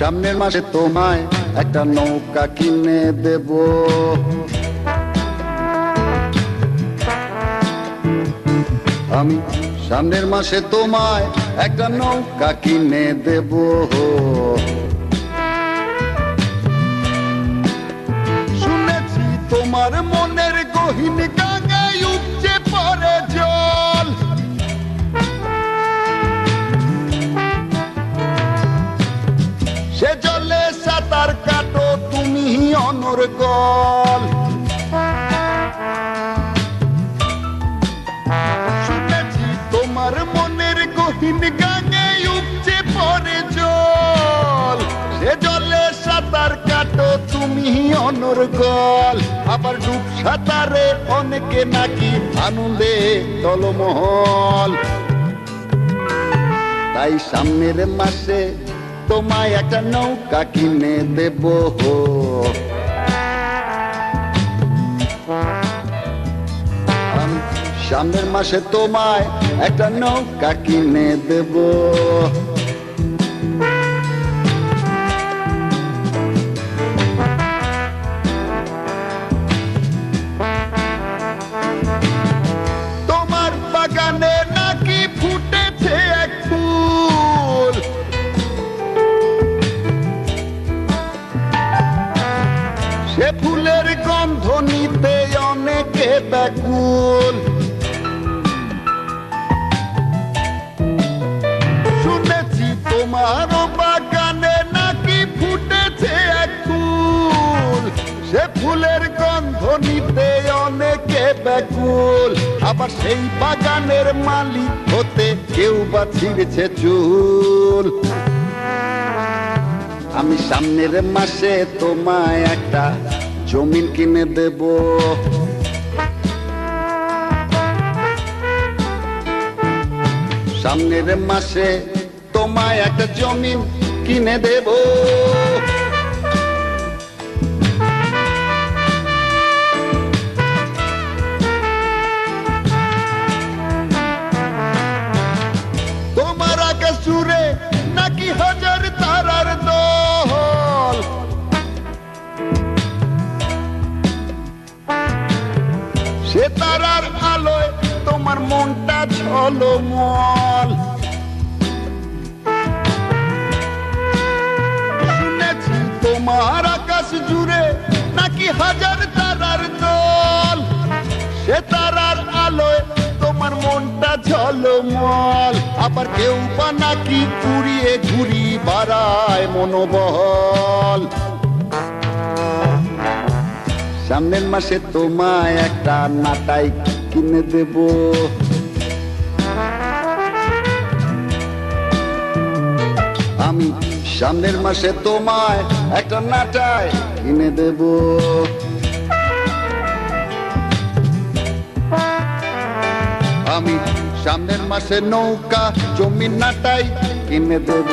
সামনের মাসে তোমায় একটা নৌকা কিনে দেব। আমি সামনের মাসে তোমায় একটা নৌকা কিনে দেব। শুনেছি তোমার মনের গহীন গঙ্গায় উপচে পড়ে জল। সে জলে সাঁতার কাটো তুমি অনর্গল। শুনেছি তোমার মনের গহীন গঙ্গায় উপচে পড়ে জল। সে জলে সাঁতার কাটো তুমি অনর্গল। আবার ডুব সাঁতারে অনেকে নাকি আনন্দে টলমহল। তাই সামনের মাসে তোমায় একটা নৌকা কিনে দেব। সামনের মাসে তোমায় একটা নৌকা কিনে দেব। তোমার বাগানে নাকি ফুটেছে এক ফুল। সে ফুলের গন্ধ নিতে অনেকে ব্যাকুল। শুনেছি তোমার বাগানে নাকি ফুটেছে এক ফুল। সে ফুলের গন্ধ নিতে অনেকে ব্যাকুল। আবার সেই বাগানের মালিক হতে কেউ বা ছিঁড়েছে চুল। আমি সামনের মাসে তোমায় একটা জমিন কিনে দেব। সামনের মাসে তোমায় একটা জমিন কিনে দেব। তোমার আকাশ জুড়ে নাকি হাজার তারার দল। সে তারার আলোয় তোমার মনটা ঝলমল। শুনেছি তোমার আকাশ জুড়ে নাকি হাজার তারার দল। সে তারার আলোয় তোমার মনটা ঝলমল। আবার কেউ বা নাকি ঘুরিয়ে ঘুরি বাড়ায় মনোবল। সামনের মাসে তোমায় একটা নাটাই কিনে দেব। আমি সামনের মাসে তোমায় একটা নাটাই কিনে দেব। আমি সামনের মাসে নৌকা জমি নাটাই কিনে দেব।